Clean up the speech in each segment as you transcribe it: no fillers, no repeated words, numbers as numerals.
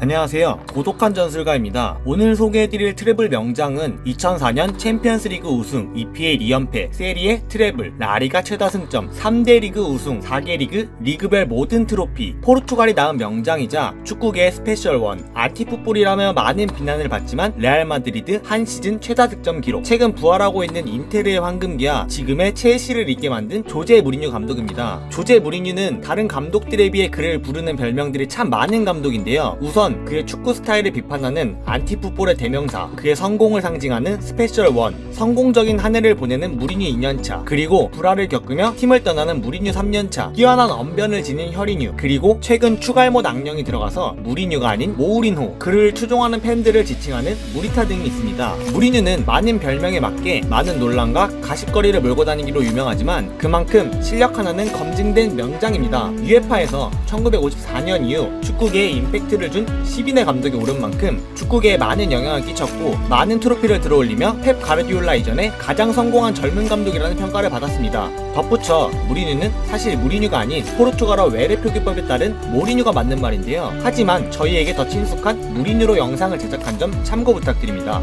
안녕하세요. 고독한 전술가입니다. 오늘 소개해드릴 트래블 명장은 2004년 챔피언스리그 우승, EPL 2연패, 세리에 트래블, 라리가 최다 승점, 3대 리그 우승, 4개 리그, 리그별 모든 트로피, 포르투갈이 낳은 명장이자 축구계의 스페셜원, 아티풋볼이라며 많은 비난을 받지만 레알 마드리드 한 시즌 최다 득점 기록, 최근 부활하고 있는 인테르의 황금기와 지금의 첼시를 잇게 만든 조제 무리뉴 감독입니다. 조제 무리뉴는 다른 감독들에 비해 그를 부르는 별명들이 참 많은 감독인데요. 우선 그의 축구 스타일을 비판하는 안티풋볼의 대명사, 그의 성공을 상징하는 스페셜원, 성공적인 한 해를 보내는 무리뉴 2년차, 그리고 불화를 겪으며 팀을 떠나는 무리뉴 3년차, 뛰어난 언변을 지닌 혈이뉴, 그리고 최근 추갈못 악령이 들어가서 무리뉴가 아닌 모우린호, 그를 추종하는 팬들을 지칭하는 무리타 등이 있습니다. 무리뉴는 많은 별명에 맞게 많은 논란과 가십거리를 몰고 다니기로 유명하지만 그만큼 실력 하나는 검증된 명장입니다. UEFA에서 1954년 이후 축구계에 임팩트를 준 10인의 감독이 오른 만큼 축구계에 많은 영향을 끼쳤고 많은 트로피를 들어올리며 펩 가르디올라 이전에 가장 성공한 젊은 감독이라는 평가를 받았습니다. 덧붙여 무리뉴는 사실 무리뉴가 아닌 포르투갈어 외래 표기법에 따른 모리뉴가 맞는 말인데요. 하지만 저희에게 더 친숙한 무리뉴로 영상을 제작한 점 참고 부탁드립니다.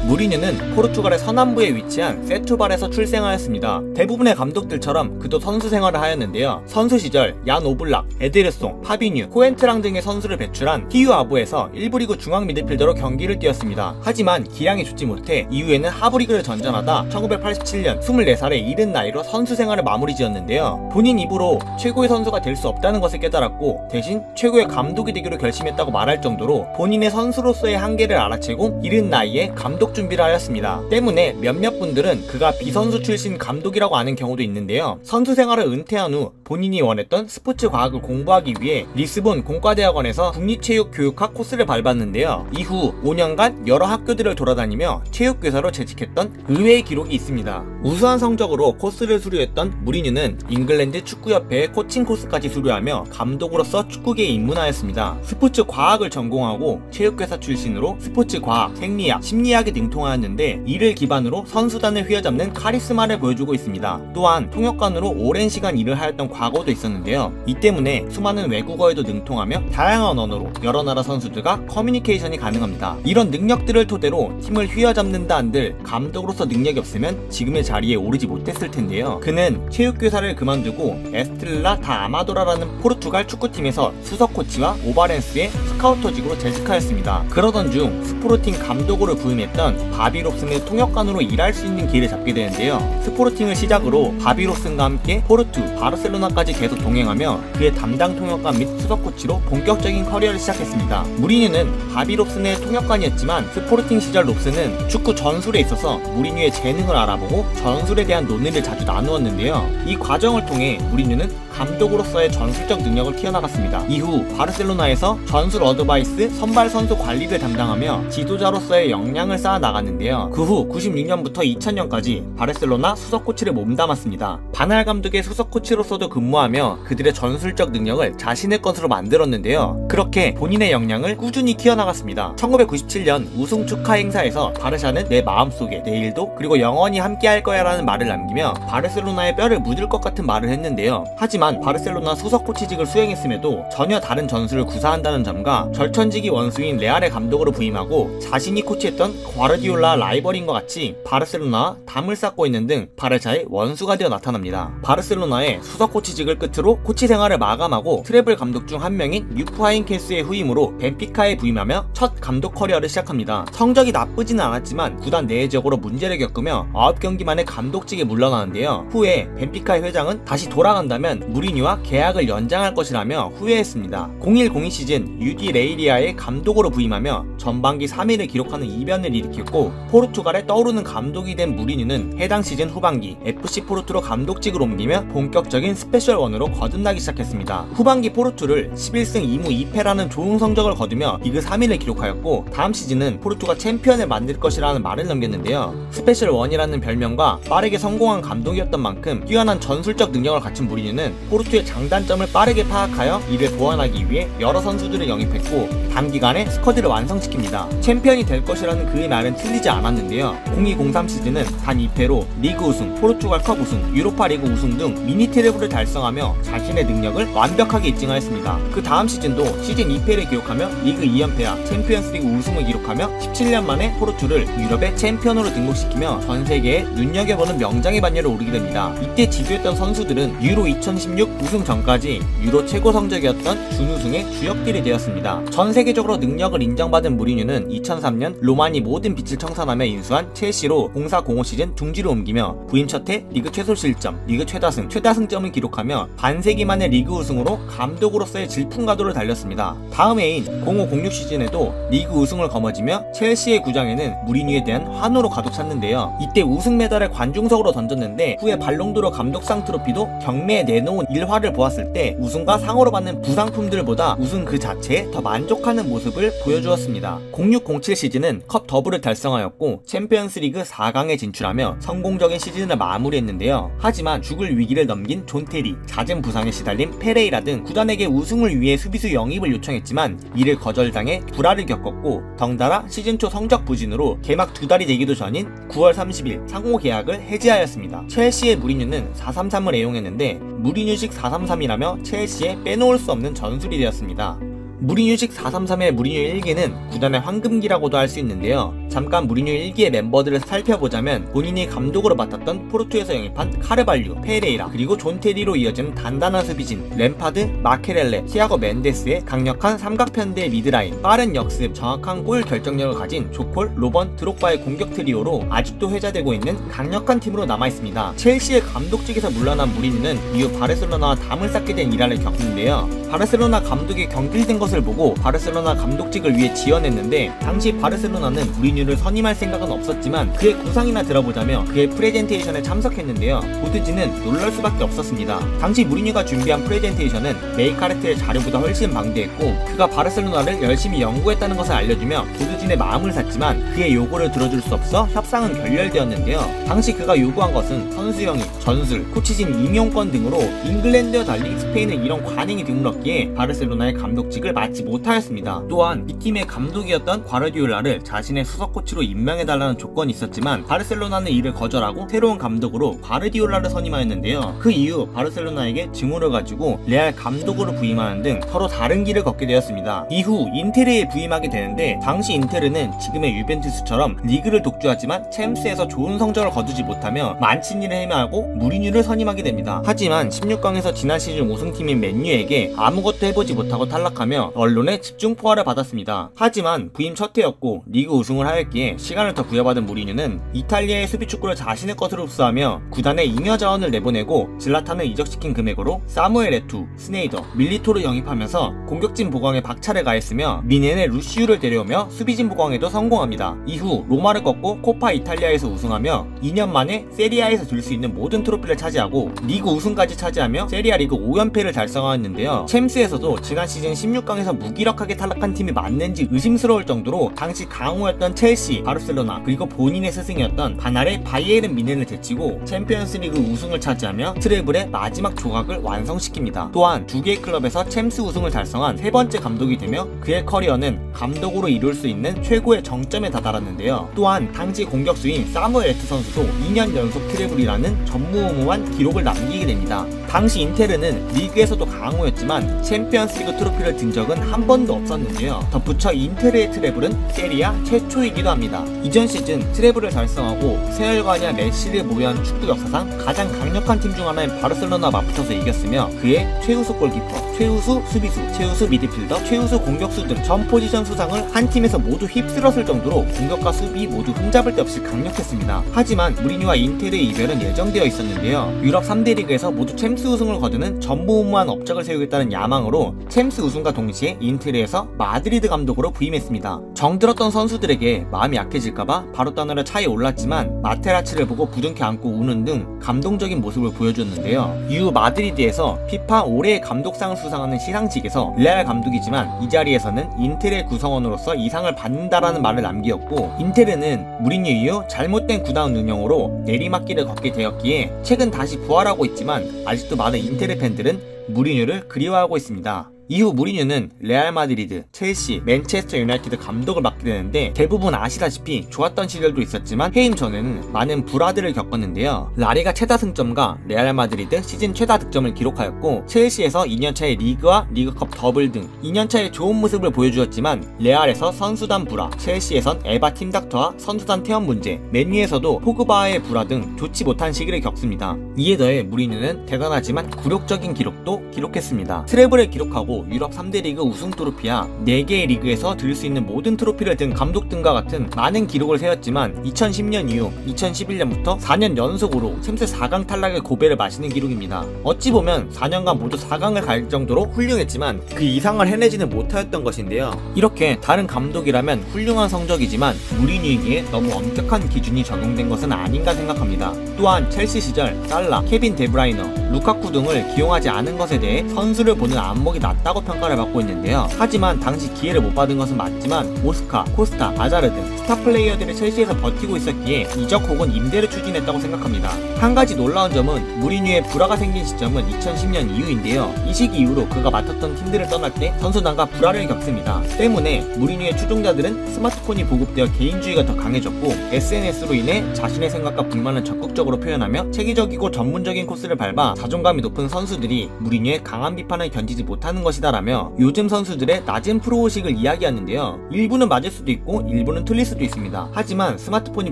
무리뉴는 포르투갈의 서남부에 위치한 세투발에서 출생하였습니다. 대부분의 감독들처럼 그도 선수 생활을 하였는데요. 선수 시절 얀 오블락, 에드르송, 파비뉴, 코엔트랑 등의 선수를 배출한 티유아부에서 1부 리그 중앙 미드필더로 경기를 뛰었습니다. 하지만 기량이 좋지 못해 이후에는 하부리그를 전전하다 1987년 24살의 이른 나이로 선수 생활을 마무리 지었는데요. 본인 입으로 최고의 선수가 될 수 없다는 것을 깨달았고 대신 최고의 감독이 되기로 결심했다고 말할 정도로 본인의 선수로서의 한계를 알아채고 이른 나이에 감독 준비를 하였습니다. 때문에 몇몇 분들은 그가 비선수 출신 감독이라고 아는 경우도 있는데요. 선수 생활을 은퇴한 후 본인이 원했던 스포츠 과학을 공부하기 위해 리스본 공과대학원에서 국립체육교육학 코스를 밟았는데요. 이후 5년간 여러 학교들을 돌아다니며 체육교사로 재직했던 의외의 기록이 있습니다. 우수한 성적으로 코스를 수료했던 무리뉴는 잉글랜드 축구협회의 코칭 코스까지 수료하며 감독으로서 축구계에 입문하였습니다. 스포츠 과학을 전공하고 체육교사 출신으로 스포츠 과학, 생리학, 심리학에 능통하였는데 이를 기반으로 선수단을 휘어잡는 카리스마를 보여주고 있습니다. 또한 통역관으로 오랜 시간 일을 하였던 과거도 있었는데요. 이 때문에 수많은 외국어에도 능통하며 다양한 언어로 여러 나라 선수들과 커뮤니케이션이 가능합니다. 이런 능력들을 토대로 팀을 휘어잡는다 한들 감독으로서 능력이 없으면 지금의 자리에 오르지 못했을 텐데요. 그는 체육교사를 그만두고 에스트렐라 다 아마도라라는 포르투갈 축구팀에서 수석 코치와 오바렌스의 스카우터직으로 재직하였습니다. 그러던 중 스포르팅 감독으로 부임했던 바비 롭슨의 통역관으로 일할 수 있는 기회를 잡게 되는데요. 스포르팅을 시작으로 바비 롭슨과 함께 포르투, 바르셀로나까지 계속 동행하며 그의 담당 통역관 및 수석 코치로 본격적인 커리어를 시작했습니다. 무리뉴는 바비 롭슨의 통역관이었지만 스포르팅 시절 롭슨은 축구 전술에 있어서 무리뉴의 재능을 알아보고 전술에 대한 논의를 자주 나누었는데요. 이 과정을 통해 무리뉴는 감독으로서의 전술적 능력을 키워나갔습니다. 이후 바르셀로나에서 전술 어드바이스, 선발 선수 관리를 담당하며 지도자로서의 역량을 쌓아 나갔는데요. 그 후 96년부터 2000년까지 바르셀로나 수석 코치를 몸담았습니다. 바날 감독의 수석 코치로서도 근무하며 그들의 전술적 능력을 자신의 것으로 만들었는데요. 그렇게 본인의 역량을 꾸준히 키워나갔습니다. 1997년 우승 축하 행사에서 바르샤는 내 마음속에 내일도 그리고 영원히 함께할 거야 라는 말을 남기며 바르셀로나의 뼈를 묻을 것 같은 말을 했는데요. 하지만 바르셀로나 수석 코치직을 수행했음에도 전혀 다른 전술을 구사한다는 점과 절천직이 원수인 레알의 감독으로 부임하고 자신이 코치했던 과르디올라 라이벌인 것 같이 바르셀로나와 담을 쌓고 있는 등 바르샤의 원수가 되어 나타납니다. 바르셀로나의 수석 코치직을 끝으로 코치 생활을 마감하고 트래블 감독 중 한 명인 유프 하인케스의 후임으로 벤피카에 부임하며 첫 감독 커리어를 시작합니다. 성적이 나쁘지는 않았지만 구단 내적으로 문제를 겪으며 9경기 만에 감독직에 물러나는데요. 후에 벤피카의 회장은 다시 돌아간다면 무리뉴와 계약을 연장할 것이라며 후회했습니다. 01-02 시즌 UD 레이리아의 감독으로 부임하며 전반기 3위를 기록하는 이변을 일으켰고 포르투갈에 떠오르는 감독이 된 무리뉴는 해당 시즌 후반기 FC 포르투로 감독직을 옮기며 본격적인 스페셜원으로 거듭나기 시작했습니다. 후반기 포르투를 11승 2무 2패라는 좋은 성적을 거두며 리그 3위를 기록하였고 다음 시즌은 포르투가 챔피언을 만들 것이라는 말을 남겼는데요. 스페셜원이라는 별명과 빠르게 성공한 감독이었던 만큼 뛰어난 전술적 능력을 갖춘 무리뉴는 포르투의 장단점을 빠르게 파악하여 이를 보완하기 위해 여러 선수들을 영입했고 단기간에 스쿼드를 완성시킵니다. 챔피언이 될 것이라는 그의 말은 틀리지 않았는데요. 02-03 시즌은 단 2패로 리그 우승, 포르투갈컵 우승, 유로파 리그 우승 등 미니 트래블을 달성하며 자신의 능력을 완벽하게 입증하였습니다. 그 다음 시즌도 시즌 2패를 기록하며 리그 2연패와 챔피언스리그 우승을 기록하며 17년 만에 포르투를 유럽의 챔피언으로 등록시키며 전 세계에 눈여겨보는 명장의 반열을 오르게 됩니다. 이때 지도했던 선수들은 유로 2016 우승 전까지 유로 최고 성적이었던 준우승의 주역들이 되었습니다. 전 세계적으로 능력을 인정받은 무리뉴는 2003년 로마니 모든 빛을 청산하며 인수한 첼시로 04-05 시즌 둥지로 옮기며 부임 첫해 리그 최소 실점, 리그 최다승, 최다승점을 기록하며 반세기 만의 리그 우승으로 감독으로서의 질풍가도를 달렸습니다. 다음 해인 05-06 시즌에도 리그 우승을 거머쥐며 첼시의 구장에는 무리뉴에 대한 환호로 가득 찼는데요. 이때 우승 메달을 관중석으로 던졌는데 후에 발롱도르 감독상 트로피도 경매에 내놓은 일화를 보았을 때 우승과 상으로 받는 부상품들보다 우승 그 자체에 더 만족하는 모습을 보여주었습니다. 06-07 시즌은 컵 더블을 달성하였고 챔피언스리그 4강에 진출하며 성공적인 시즌을 마무리했는데요. 하지만 죽을 위기를 넘긴 존 테리, 잦은 부상에 시달린 페레이라 등 구단에게 우승을 위해 수비수 영입을 요청했지만 이를 거절당해 불화를 겪었고 덩달아 시즌 초 성적 부진으로 개막 2달이 되기도 전인 9월 30일 상호 계약을 해지하였습니다. 첼시의 무리뉴는 4-3-3을 애용했는데 무리뉴식 4-3-3이라며 첼시에 빼놓을 수 없는 전술이 되었습니다. 무리뉴식 4-3-3의 무리뉴 1기는 구단의 황금기라고도 할 수 있는데요. 잠깐 무리뉴 1기의 멤버들을 살펴보자면 본인이 감독으로 맡았던 포르투에서 영입한 카르발류, 페레이라, 그리고 존 테리로 이어지는 단단한 수비진, 램파드, 마케렐레, 티아고 멘데스의 강력한 삼각편대 미드라인, 빠른 역습, 정확한 골 결정력을 가진 조콜, 로번, 드록바의 공격 트리오로 아직도 회자되고 있는 강력한 팀으로 남아있습니다. 첼시의 감독직에서 물러난 무리뉴는 이후 바르셀로나와 담을 쌓게 된 일화를 겪는데요. 바르셀로나 감독이 경질된 것을 보고 바르셀로나 감독직을 위해 지원했는데 당시 바르셀로나는 무리뉴를 선임할 생각은 없었지만 그의 구상이나 들어보자며 그의 프레젠테이션에 참석했는데요. 보드진은 놀랄 수밖에 없었습니다. 당시 무리뉴가 준비한 프레젠테이션은 메이카레트의 자료보다 훨씬 방대했고 그가 바르셀로나를 열심히 연구했다는 것을 알려주며 보드진의 마음을 샀지만 그의 요구를 들어줄 수 없어 협상은 결렬되었는데요. 당시 그가 요구한 것은 선수 영입, 전술, 코치진 임용권 등으로 잉글랜드와 달리 스페인은 이런 관행이 드물었기에 바르셀로나의 감독직을 맡지 못하였습니다. 또한 이 팀의 감독이었던 과르디올라를 자신의 수석 코치로 임명해달라는 조건이 있었지만 바르셀로나는 이를 거절하고 새로운 감독으로 과르디올라를 선임하였는데요. 그 이후 바르셀로나에게 증오를 가지고 레알 감독으로 부임하는 등 서로 다른 길을 걷게 되었습니다. 이후 인테르에 부임하게 되는데 당시 인테르는 지금의 유벤투스처럼 리그를 독주하지만 챔스에서 좋은 성적을 거두지 못하며 만치니를 헤매하고 무리뉴를 선임하게 됩니다. 하지만 16강에서 지난 시즌 우승팀인 맨유에게 아무것도 해보지 못하고 탈락하며 언론의 집중 포화를 받았습니다. 하지만 부임 첫 해였고 리그 우승을 하였기에 시간을 더 부여받은 무리뉴는 이탈리아의 수비 축구를 자신의 것으로 흡수하며 구단에 잉여 자원을 내보내고 질라탄을 이적시킨 금액으로 사무엘 에투, 스네이더, 밀리토를 영입하면서 공격진 보강에 박차를 가했으며 미넨의 루시우를 데려오며 수비진 보강에도 성공합니다. 이후 로마를 꺾고 코파 이탈리아에서 우승하며 2년 만에 세리아에서 들 수 있는 모든 트로피를 차지하고 리그 우승까지 차지하며 세리아 리그 5연패를 달성하였는데요. 챔스에서도 지난 시즌 16강에서 무기력하게 탈락한 팀이 맞는지 의심스러울 정도로 당시 강호였던 첼시, 바르셀로나 그리고 본인의 스승이었던 바날의 바이에른 미넨을 제치고 챔피언스리그 우승을 차지하며 트래블의 마지막 조각을 완성시킵니다. 또한 두 개의 클럽에서 챔스 우승을 달성한 세 번째 감독이 되며 그의 커리어는 감독으로 이룰 수 있는 최고의 정점에 다다랐는데요. 또한 당시 공격수인 사무엘 에투 선수도 2년 연속 트래블이라는 전무후무한 기록을 남기게 됩니다. 당시 인테르는 리그에서도 강호였지만 챔피언스리그 트로피를 든 적은 한 번도 없었는데요. 덧붙여 인테르의 트래블은 세리아 최초이기도 합니다. 이전 시즌 트래블을 달성하고 세월간이와 메시를 모여한 축구 역사상 가장 강력한 팀 중 하나인 바르셀로나 맞붙어서 이겼으며 그의 최우수 골키퍼, 최우수 수비수, 최우수 미드필더, 최우수 공격수 등 전 포지션 수상을 한 팀에서 모두 휩쓸었을 정도로 공격과 수비 모두 흠잡을 데 없이 강력했습니다. 하지만 무리뉴와 인테르의 이별은 예정되어 있었는데요. 유럽 3대 리그에서 모두 챔스 우승을 거두는 전무후무한 업적을 세우겠다는 야망으로 챔스 우승과 동시에 동시에 인테르에서 마드리드 감독으로 부임했습니다. 정들었던 선수들에게 마음이 약해질까봐 바로 떠나려 차에 올랐지만 마테라치를 보고 부둥켜 안고 우는 등 감동적인 모습을 보여줬는데요. 이후 마드리드에서 피파 올해의 감독상을 수상하는 시상식에서 레알 감독이지만 이 자리에서는 인테르의 구성원으로서 이 상을 받는다라는 말을 남기었고, 인테르는 무리뉴 이후 잘못된 구단 운영으로 내리막길을 걷게 되었기에 최근 다시 부활하고 있지만 아직도 많은 인테르 팬들은 무리뉴를 그리워하고 있습니다. 이후 무리뉴는 레알 마드리드, 첼시, 맨체스터 유나이티드 감독을 맡게 되는데 대부분 아시다시피 좋았던 시절도 있었지만 해임 전에는 많은 불화들을 겪었는데요. 라리가 최다 승점과 레알 마드리드 시즌 최다 득점을 기록하였고, 첼시에서 2년차의 리그와 리그컵 더블 등 2년차의 좋은 모습을 보여주었지만 레알에서 선수단 불화, 첼시에선 에바 팀닥터와 선수단 퇴원 문제, 맨유에서도 포그바의 불화 등 좋지 못한 시기를 겪습니다. 이에 더해 무리뉴는 대단하지만 굴욕적인 기록도 기록했습니다. 트래블을 기록하고 유럽 3대 리그 우승 트로피와 4개의 리그에서 들 수 있는 모든 트로피를 든 감독 등과 같은 많은 기록을 세웠지만 2010년 이후 2011년부터 4년 연속으로 챔스 4강 탈락의 고배를 마시는 기록입니다. 어찌 보면 4년간 모두 4강을 갈 정도로 훌륭했지만 그 이상을 해내지는 못하였던 것인데요. 이렇게 다른 감독이라면 훌륭한 성적이지만 무리뉴에게 너무 엄격한 기준이 적용된 것은 아닌가 생각합니다. 또한 첼시 시절 살라, 케빈 데브라이너, 루카쿠 등을 기용하지 않은 것에 대해 선수를 보는 안목이 낮다고 평가를 받고 있는데요. 하지만 당시 기회를 못 받은 것은 맞지만 오스카, 코스타, 아자르 등 스타 플레이어들이 첼시에서 버티고 있었기에 이적 혹은 임대를 추진했다고 생각합니다. 한 가지 놀라운 점은 무리뉴의 불화가 생긴 시점은 2010년 이후인데요. 이 시기 이후로 그가 맡았던 팀들을 떠날 때 선수단과 불화를 겪습니다. 때문에 무리뉴의 추종자들은 스마트폰이 보급되어 개인주의가 더 강해졌고 SNS로 인해 자신의 생각과 불만을 적극적으로 표현하며 체계적이고 전문적인 코스를 밟아 자존감이 높은 선수들이 무리뉴의 강한 비판을 견디지 못하는 것이다라며 요즘 선수들의 낮은 프로의식을 이야기하는데요. 일부는 맞을 수도 있고 일부는 틀릴 수도 있습니다. 하지만 스마트폰이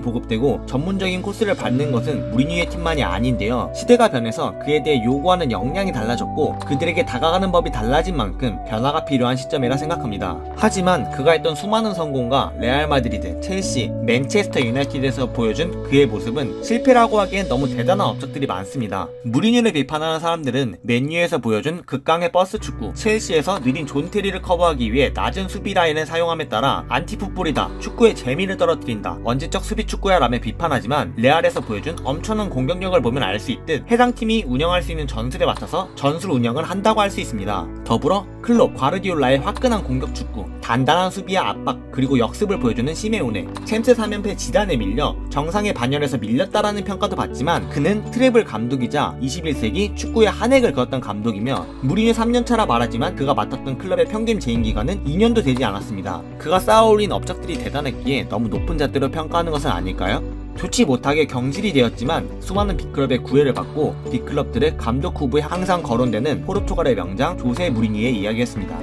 보급되고 전문적인 코스를 밟는 것은 무리뉴의 팀만이 아닌데요. 시대가 변해서 그에 대해 요구하는 역량이 달라졌고 그들에게 다가가는 법이 달라진 만큼 변화가 필요한 시점이라 생각합니다. 하지만 그가 했던 수많은 성공과 레알 마드리드, 첼시, 맨체스터 유나이티드에서 보여준 그의 모습은 실패라고 하기엔 너무 대단한 업적들이 많습니다. 무리뉴를 비판하는 사람들은 맨유에서 보여준 극강의 버스 축구, 첼시에서 느린 존 테리를 커버하기 위해 낮은 수비 라인을 사용함에 따라 안티풋볼이다, 축구의 재미를 떨어뜨린다, 언제적 수비 축구야 라며 비판하지만 레알에서 보여준 엄청난 공격력을 보면 알 수 있듯 해당 팀이 운영할 수 있는 전술에 맞춰서 전술 운영을 한다고 할 수 있습니다. 더불어 클롭, 과르디올라의 화끈한 공격 축구, 단단한 수비와 압박, 그리고 역습을 보여주는 시메오네, 챔스 3연패 지단에 밀려 정상의 반열에서 밀렸다라는 평가도 받지만 그는 트래블 감독이자 21세기 축구의 한 획을 그었던 감독이며 무리뉴 3년차라 말하지만 그가 맡았던 클럽의 평균 재임 기간은 2년도 되지 않았습니다. 그가 쌓아올린 업적들이 대단했기에 너무 높은 잣대로 평가하는 것은 아닐까요? 좋지 못하게 경질이 되었지만 수많은 빅클럽의 구애를 받고 빅클럽들의 감독 후보에 항상 거론되는 포르투갈의 명장 조세 무리뉴의 이야기였습니다.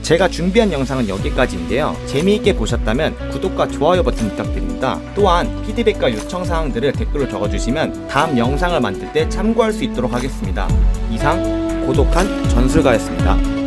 제가 준비한 영상은 여기까지인데요. 재미있게 보셨다면 구독과 좋아요 버튼 부탁드립니다. 또한 피드백과 요청사항들을 댓글로 적어주시면 다음 영상을 만들 때 참고할 수 있도록 하겠습니다. 이상 고독한 전술가였습니다.